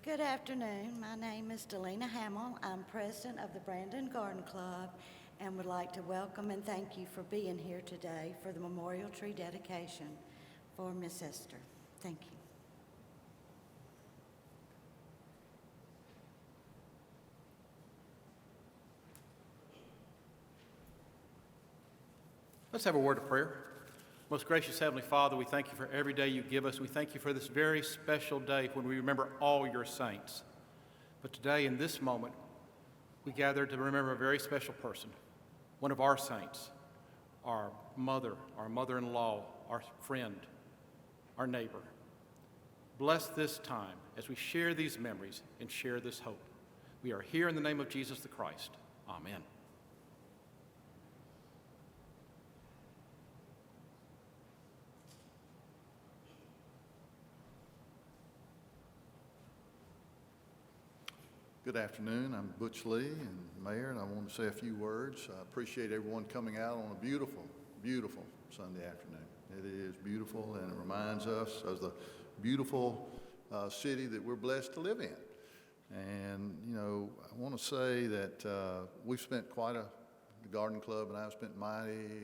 Good afternoon. My name is Delina Hamill. I'm president of the Brandon Garden Club and would like to welcome and thank you for being here today for the memorial tree dedication for Miss Esther. Thank you. Let's have a word of prayer. Most gracious Heavenly Father, we thank you for every day you give us. We thank you for this very special day when we remember all your saints. But today, in this moment, we gather to remember a very special person, one of our saints, our mother-in-law, our friend, our neighbor. Bless this time as we share these memories and share this hope. We are here in the name of Jesus the Christ. Amen. Good afternoon. I'm Butch Lee and Mayor, and I want to say a few words. I appreciate everyone coming out on a beautiful, beautiful Sunday afternoon. It is beautiful, and it reminds us of the beautiful city that we're blessed to live in. And, you know, I want to say that we've spent the Garden Club and I've spent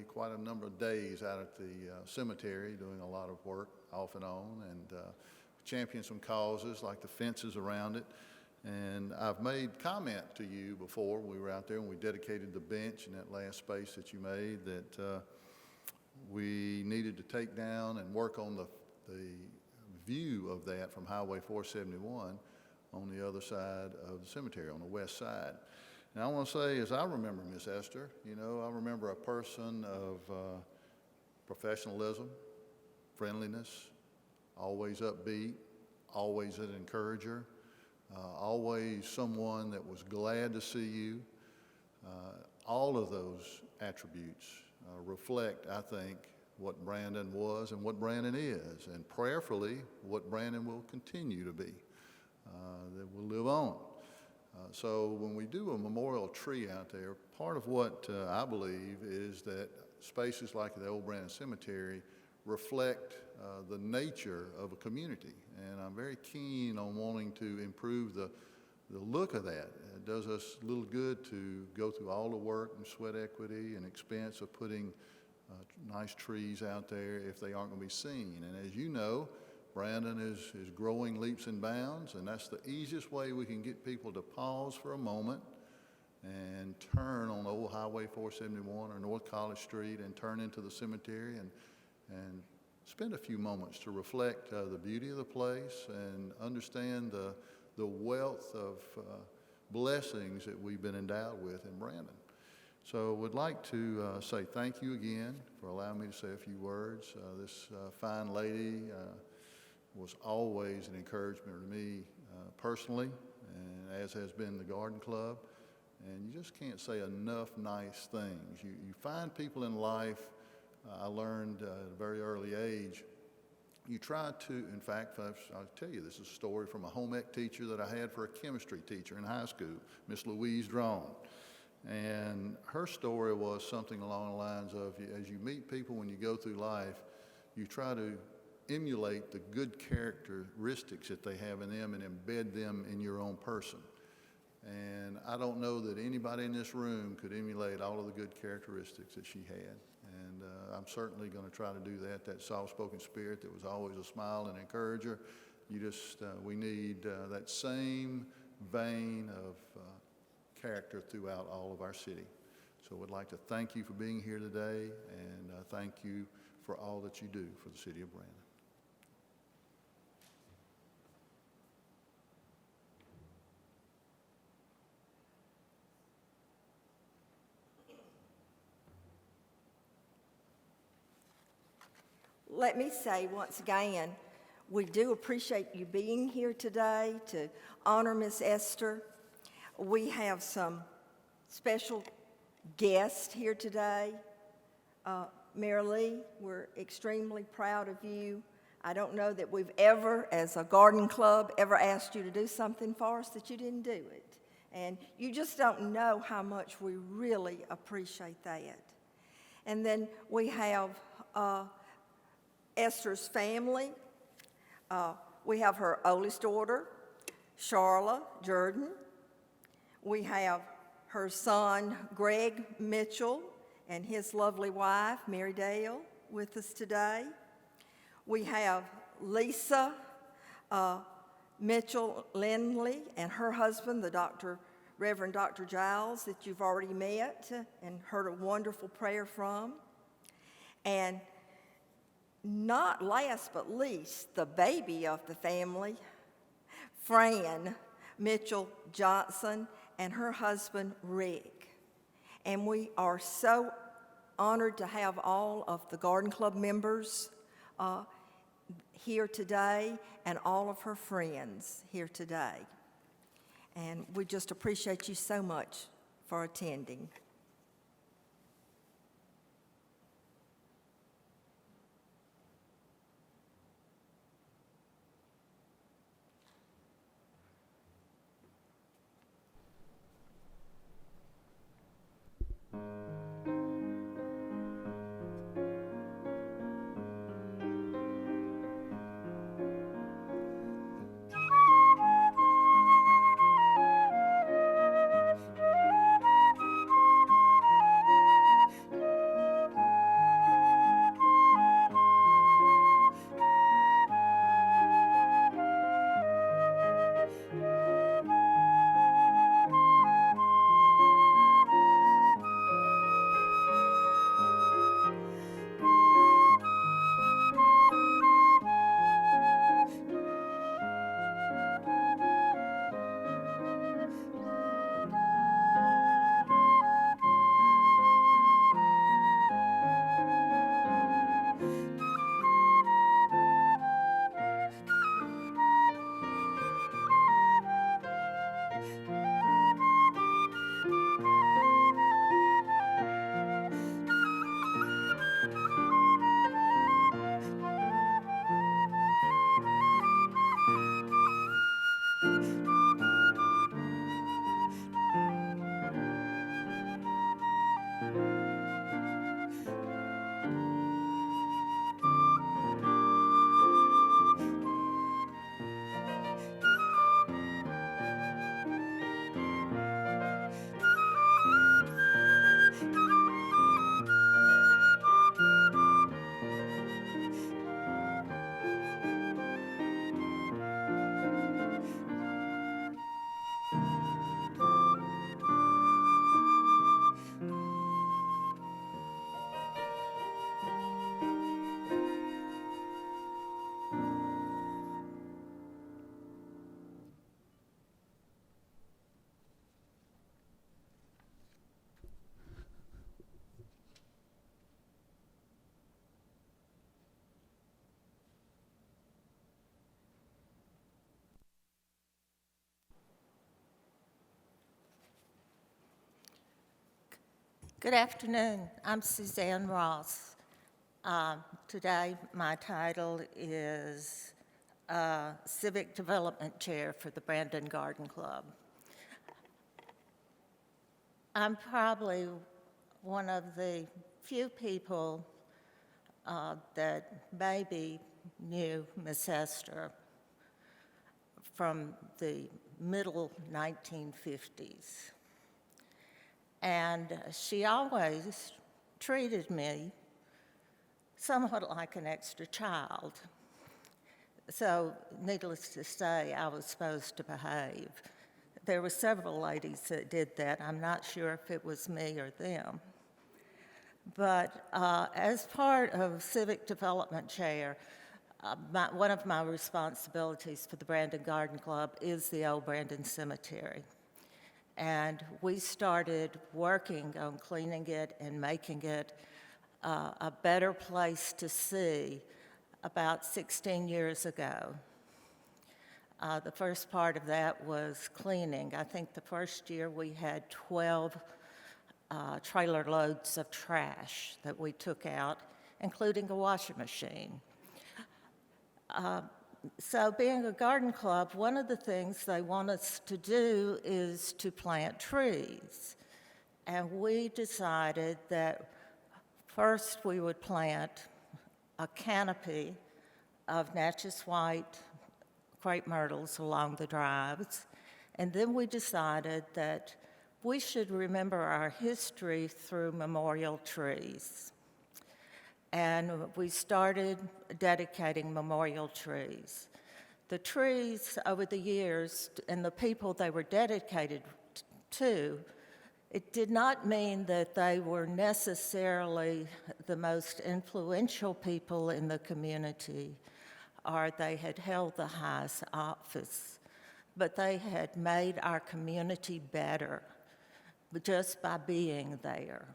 quite a number of days out at the cemetery doing a lot of work off and on, and championed some causes like the fences around it. And I've made comment to you before. We were out there and we dedicated the bench in that last space that you made that we needed to take down and work on the view of that from Highway 471 on the other side of the cemetery, on the west side. And I want to say, as I remember Miss Esther, you know, I remember a person of professionalism, friendliness, always upbeat, always an encourager. Always someone that was glad to see you. All of those attributes reflect, I think, what Brandon was and what Brandon is, and prayerfully what Brandon will continue to be, that will live on. So when we do a memorial tree out there, part of what I believe is that spaces like the Old Brandon Cemetery reflect the nature of a community. And I'm very keen on wanting to improve the look of that. It does us a little good to go through all the work and sweat equity and expense of putting nice trees out there if they aren't going to be seen. And as you know, Brandon is growing leaps and bounds, and that's the easiest way we can get people to pause for a moment and turn on old Highway 471 or North College Street and turn into the cemetery and spend a few moments to reflect the beauty of the place and understand the wealth of blessings that we've been endowed with in Brandon. So would like to say thank you again for allowing me to say a few words. This fine lady was always an encouragement to me personally, and as has been the Garden Club. And you just can't say enough nice things. You find people in life. I learned at a very early age, you try to, in fact, I'll tell you, this is a story from a home ec teacher that I had for a chemistry teacher in high school, Miss Louise Drone. And her story was something along the lines of, as you meet people when you go through life, you try to emulate the good characteristics that they have in them and embed them in your own person. And I don't know that anybody in this room could emulate all of the good characteristics that she had. And I'm certainly going to try to do that. That soft-spoken spirit that was always a smile and encourager. We need that same vein of character throughout all of our city. So I'd like to thank you for being here today, and thank you for all that you do for the city of Brandon. Let me say once again, we do appreciate you being here today to honor Miss Esther. We have some special guests here today. Mayor Lee, we're extremely proud of you. I don't know that we've ever, as a garden club, ever asked you to do something for us that you didn't do it. And you just don't know how much we really appreciate that. And then we have Esther's family. We have her oldest daughter, Charla Jordan. We have her son, Greg Mitchell, and his lovely wife, Mary Dale, with us today. We have Lisa Mitchell Lindley and her husband, the Reverend Dr. Giles, that you've already met and heard a wonderful prayer from. And not last but least, the baby of the family, Fran Mitchell Johnson and her husband, Rick. And we are so honored to have all of the Garden Club members here today and all of her friends here today. And we just appreciate you so much for attending. Good afternoon. I'm Suzanne Ross. Today, my title is Civic Development Chair for the Brandon Garden Club. I'm probably one of the few people that maybe knew Miss Esther from the middle 1950s. And she always treated me somewhat like an extra child. So, needless to say, I was supposed to behave. There were several ladies that did that. I'm not sure if it was me or them. But as part of Civic Development Chair, one of my responsibilities for the Brandon Garden Club is the old Brandon Cemetery. And we started working on cleaning it and making it a better place to see about 16 years ago. The first part of that was cleaning. I think the first year we had 12 trailer loads of trash that we took out, including a washing machine. So being a garden club, one of the things they want us to do is to plant trees. And we decided that first we would plant a canopy of Natchez white crepe myrtles along the drives. And then we decided that we should remember our history through memorial trees. And we started dedicating memorial trees. The trees over the years and the people they were dedicated to, it did not mean that they were necessarily the most influential people in the community or they had held the highest office, but they had made our community better just by being there.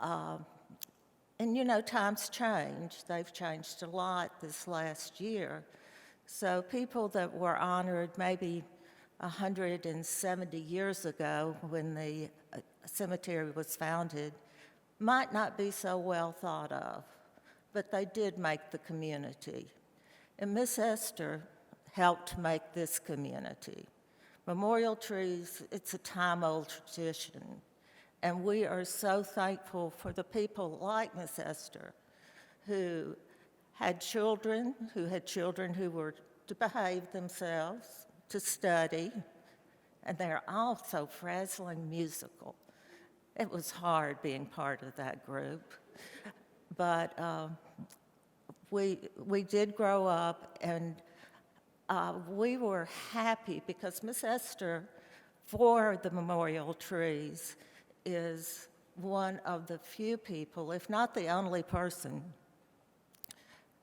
And you know, times change. They've changed a lot this last year. So people that were honored maybe 170 years ago when the cemetery was founded might not be so well thought of, but they did make the community. And Miss Esther helped make this community. Memorial trees, it's a time-old tradition, and we are so thankful for the people like Miss Esther who had children who were to behave themselves, to study, and they're also frazzling musical. It was hard being part of that group, but we did grow up, and we were happy because Miss Esther, for the memorial trees, is one of the few people, if not the only person,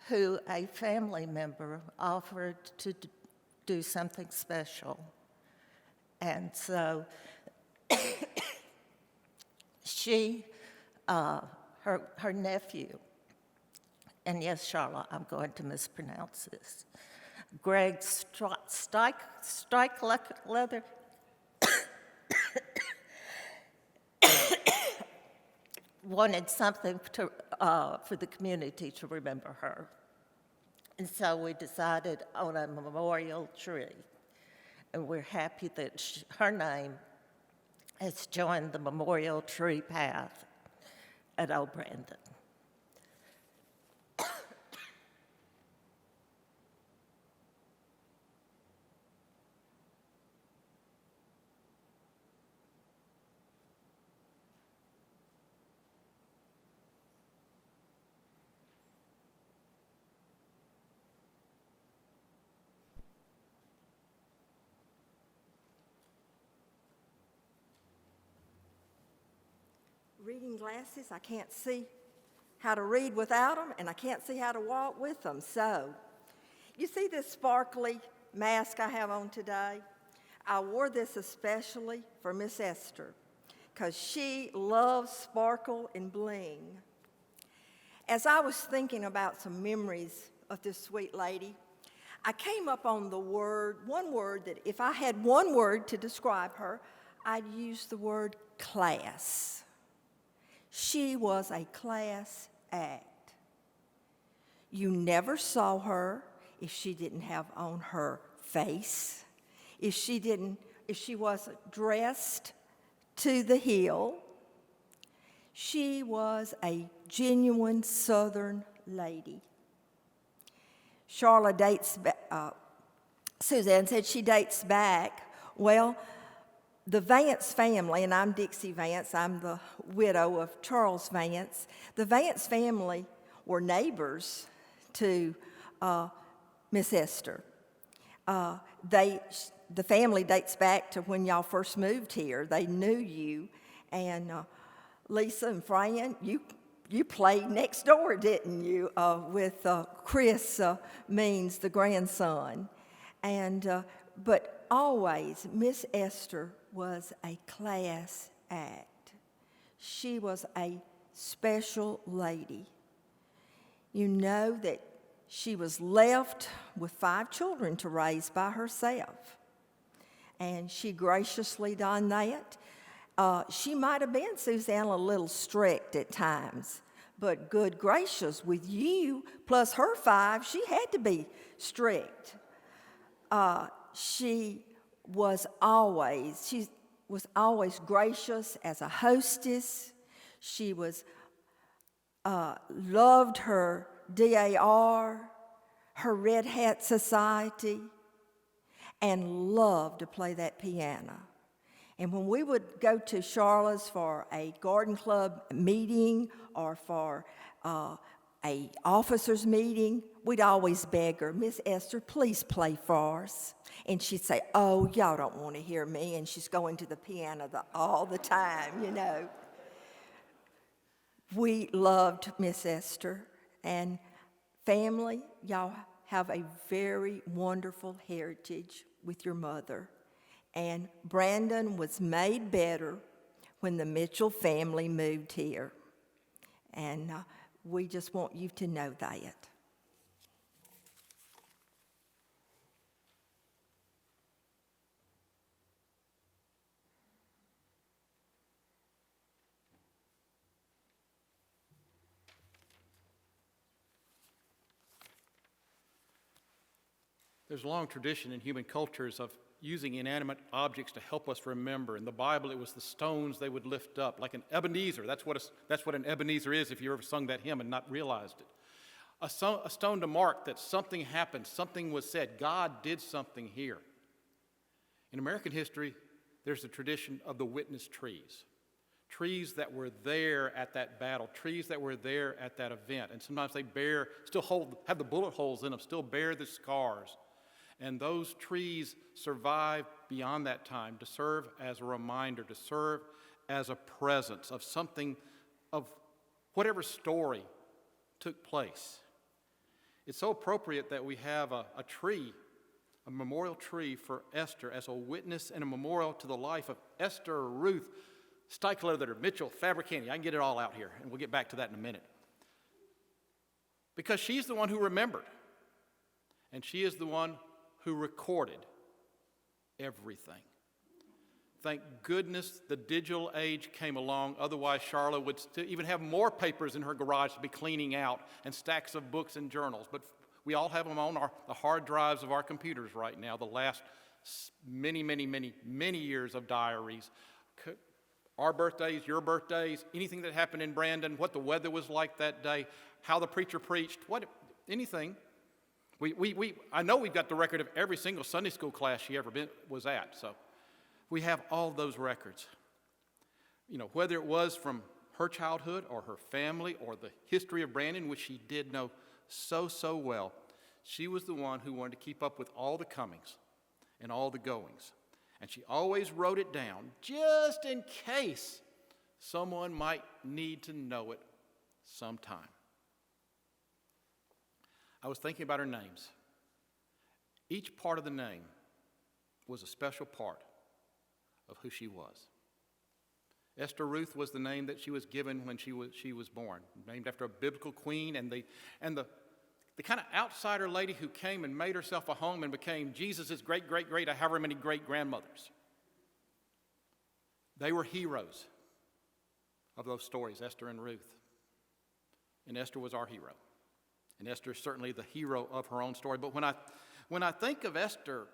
who a family member offered to do something special. And so she, her nephew, and yes, Charlotte, I'm going to mispronounce this, Greg Strikeleather, wanted something to, for the community to remember her. And so we decided on a memorial tree. And we're happy that her name has joined the memorial tree path at Old Brandon. Reading glasses, I can't see how to read without them, and I can't see how to walk with them. So, you see this sparkly mask I have on today? I wore this especially for Miss Esther, because she loves sparkle and bling. As I was thinking about some memories of this sweet lady, I came up on one word that if I had one word to describe her, I'd use the word class. She was a class act. You never saw her if she didn't have on her face, if she wasn't dressed to the hill. She was a genuine Southern lady. Charla dates back, Suzanne said she dates back. Well, the Vance family, and I'm Dixie Vance, I'm the widow of Charles Vance. The Vance family were neighbors to Miss Esther. The family dates back to when y'all first moved here. They knew you, and Lisa and Fran, you played next door, didn't you, with Chris Means, the grandson. And but always, Miss Esther was a class act. She was a special lady. You know that she was left with 5 children to raise by herself, and she graciously done that. She might have been, Suzanne, a little strict at times, but good gracious, with you plus her 5, she had to be strict. She was always gracious as a hostess. She was loved her DAR, her Red Hat Society, and loved to play that piano. And when we would go to Charlotte's for a garden club meeting or for a officers meeting, we'd always beg her, Miss Esther, please play for us. And she'd say, oh, y'all don't want to hear me. And she's going to the piano all the time, you know. We loved Miss Esther. And family, y'all have a very wonderful heritage with your mother. And Brandon was made better when the Mitchell family moved here. And we just want you to know that. There's a long tradition in human cultures of using inanimate objects to help us remember. In the Bible, it was the stones they would lift up, like an Ebenezer. That's what an Ebenezer is, if you ever sung that hymn and not realized it. A stone to mark that something happened, something was said, God did something here. In American history, there's the tradition of the witness trees. Trees that were there at that battle, trees that were there at that event. And sometimes they have the bullet holes in them, still bear the scars. And those trees survive beyond that time to serve as a reminder, to serve as a presence of something, of whatever story took place. It's so appropriate that we have a tree, a memorial tree for Esther as a witness and a memorial to the life of Esther, Ruth, Steichleather, Mitchell, Fabricani. I can get it all out here, and we'll get back to that in a minute. Because she's the one who remembered, and she is the one who recorded everything. Thank goodness the digital age came along, otherwise Charlotte would even have more papers in her garage to be cleaning out and stacks of books and journals. But we all have them on the hard drives of our computers right now, the last many years of diaries. Our birthdays, your birthdays, anything that happened in Brandon, what the weather was like that day, how the preacher preached, anything. I know we've got the record of every single Sunday school class she ever was at, so we have all those records. You know, whether it was from her childhood or her family or the history of Brandon, which she did know so well, she was the one who wanted to keep up with all the comings and all the goings. And she always wrote it down just in case someone might need to know it sometime. I was thinking about her names. Each part of the name was a special part of who she was. Esther Ruth was the name that she was given when she was born, named after a biblical queen, and the kind of outsider lady who came and made herself a home and became Jesus' great, however many great-grandmothers. They were heroes of those stories, Esther and Ruth. And Esther was our hero. And Esther is certainly the hero of her own story. But when I think of Esther,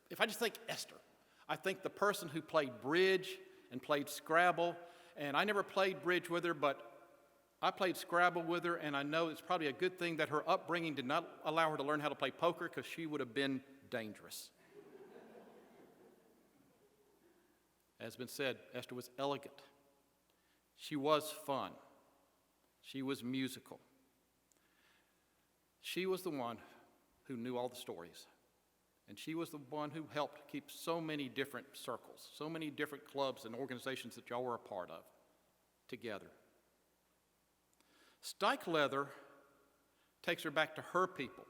if I just think Esther, I think the person who played bridge and played Scrabble. And I never played bridge with her, but I played Scrabble with her, and I know it's probably a good thing that her upbringing did not allow her to learn how to play poker, because she would have been dangerous. As has been said, Esther was elegant. She was fun. She was musical. She was the one who knew all the stories. And she was the one who helped keep so many different circles, so many different clubs and organizations that y'all were a part of together. Steichleather takes her back to her people,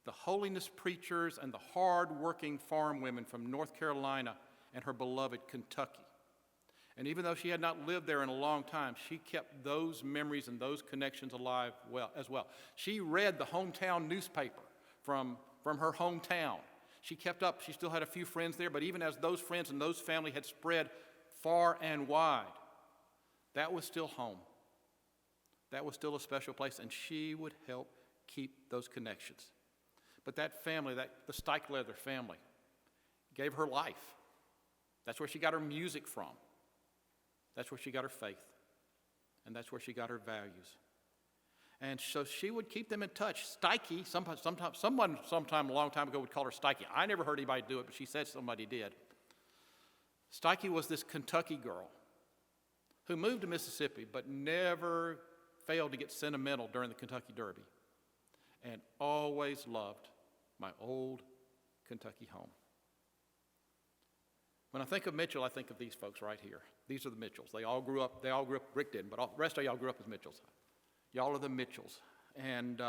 the holiness preachers and the hard-working farm women from North Carolina and her beloved Kentucky. And even though she had not lived there in a long time, she kept those memories and those connections alive as well. She read the hometown newspaper from her hometown. She kept up. She still had a few friends there, but even as those friends and those family had spread far and wide, that was still home. That was still a special place, and she would help keep those connections. But that family, the Steichleather family, gave her life. That's where she got her music from. That's where she got her faith. And that's where she got her values. And so she would keep them in touch. Stikey, sometime a long time ago would call her Stikey. I never heard anybody do it, but she said somebody did. Stikey was this Kentucky girl who moved to Mississippi but never failed to get sentimental during the Kentucky Derby and always loved my old Kentucky home. When I think of Mitchell, I think of these folks right here. These are the Mitchells. They all grew up, Rick didn't, but the rest of y'all grew up as Mitchells. Y'all are the Mitchells. And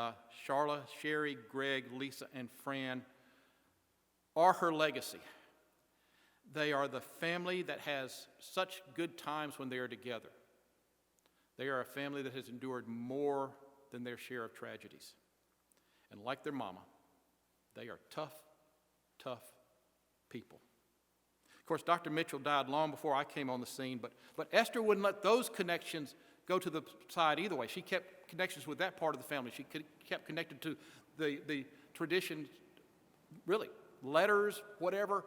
Charla, Sherry, Greg, Lisa, and Fran are her legacy. They are the family that has such good times when they are together. They are a family that has endured more than their share of tragedies. And like their mama, they are tough, tough people. Of course, Dr. Mitchell died long before I came on the scene, but Esther wouldn't let those connections go to the side either way. She kept connections with that part of the family. She kept connected to the traditions, really, letters, whatever,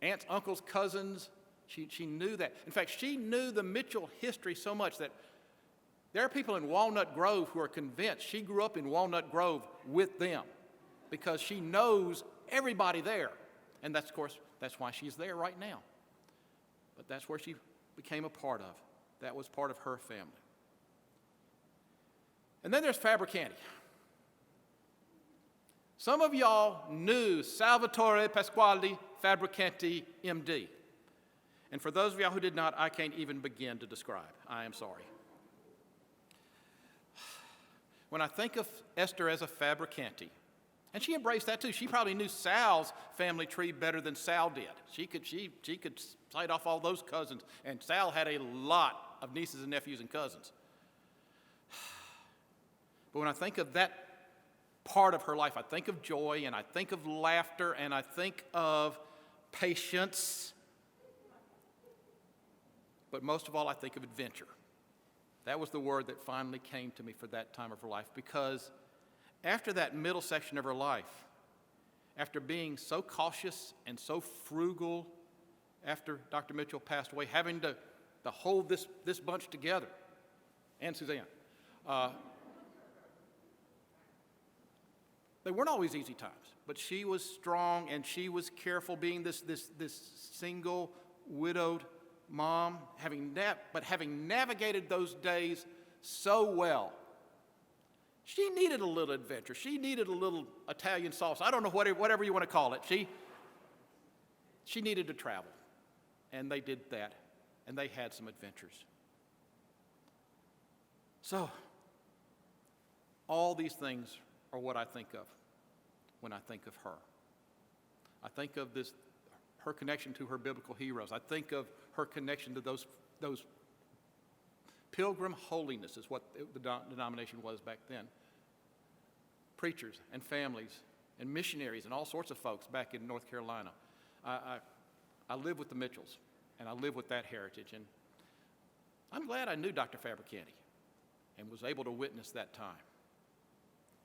aunts, uncles, cousins. She knew that. In fact, she knew the Mitchell history so much that there are people in Walnut Grove who are convinced she grew up in Walnut Grove with them because she knows everybody there. And that's, of course, that's why she's there right now. But that's where she became a part of. That was part of her family. And then there's Fabricanti. Some of y'all knew Salvatore Pasquale Fabricanti, MD. And for those of y'all who did not, I can't even begin to describe. I am sorry. When I think of Esther as a Fabricanti, and she embraced that too. She probably knew Sal's family tree better than Sal did. She could cite off all those cousins, and Sal had a lot of nieces and nephews and cousins. But when I think of that part of her life, I think of joy, and I think of laughter, and I think of patience. But most of all, I think of adventure. That was the word that finally came to me for that time of her life, because after that middle section of her life, after being so cautious and so frugal, after Dr. Mitchell passed away, having to hold this bunch together, and Suzanne, they weren't always easy times, but she was strong and she was careful, being this single, widowed mom, having navigated those days so well. She needed a little adventure. She needed a little Italian sauce. I don't know, whatever you want to call it. She needed to travel, and they did that, and they had some adventures. So, all these things are what I think of when I think of her. I think of her connection to her biblical heroes. I think of her connection to those Pilgrim holiness is what the denomination was back then. Preachers and families and missionaries and all sorts of folks back in North Carolina. I live with the Mitchells, and I live with that heritage. And I'm glad I knew Dr. Fabricanti and was able to witness that time.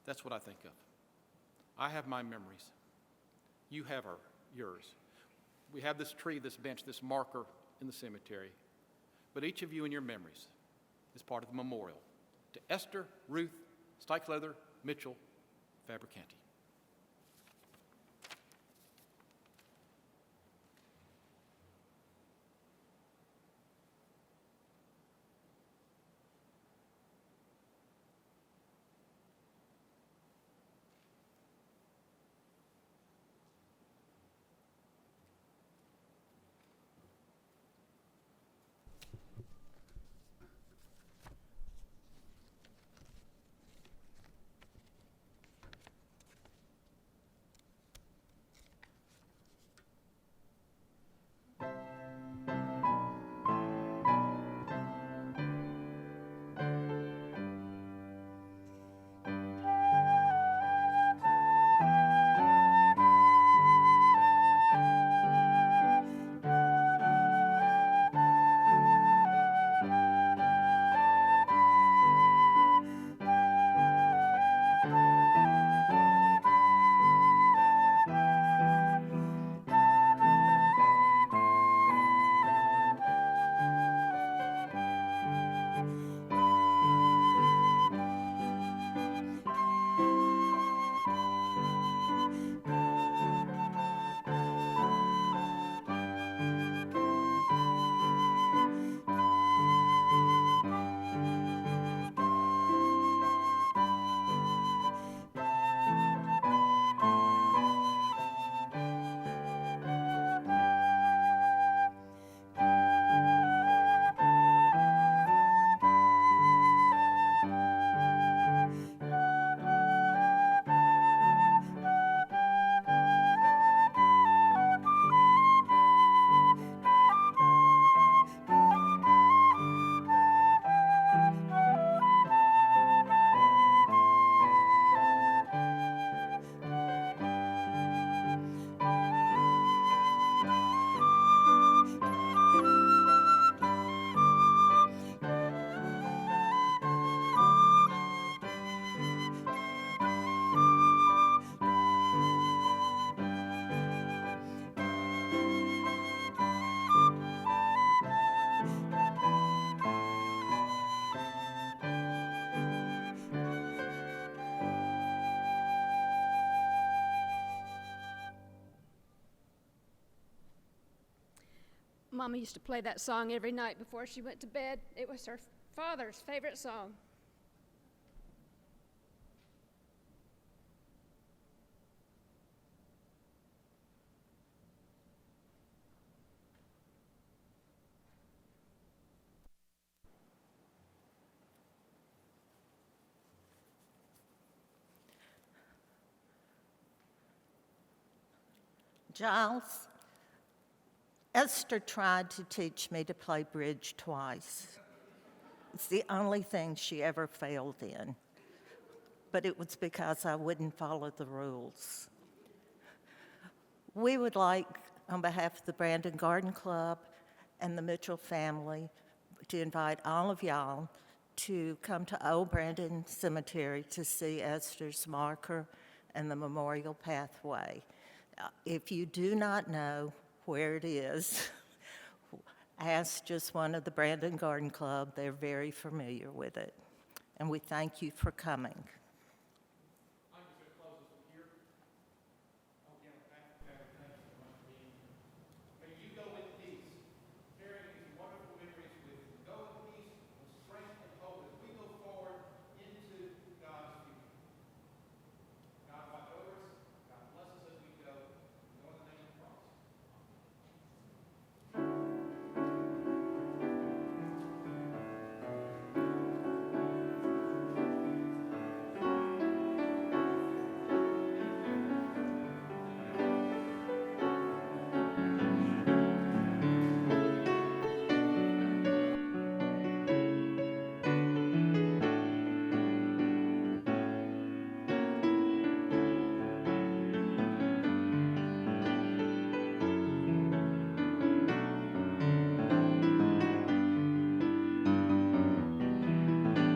That's what I think of. I have my memories. You have yours. We have this tree, this bench, this marker in the cemetery. But each of you in your memories is part of the memorial to Esther, Ruth, Steichleather, Mitchell, Fabricanti. Mama used to play that song every night before she went to bed. It was her father's favorite song. Giles, Esther tried to teach me to play bridge twice. It's the only thing she ever failed in, but it was because I wouldn't follow the rules. We would like, on behalf of the Brandon Garden Club and the Mitchell family, to invite all of y'all to come to Old Brandon Cemetery to see Esther's marker and the memorial pathway. If you do not know where it is, ask just one of the Brandon Garden Club. They're very familiar with it. And we thank you for coming.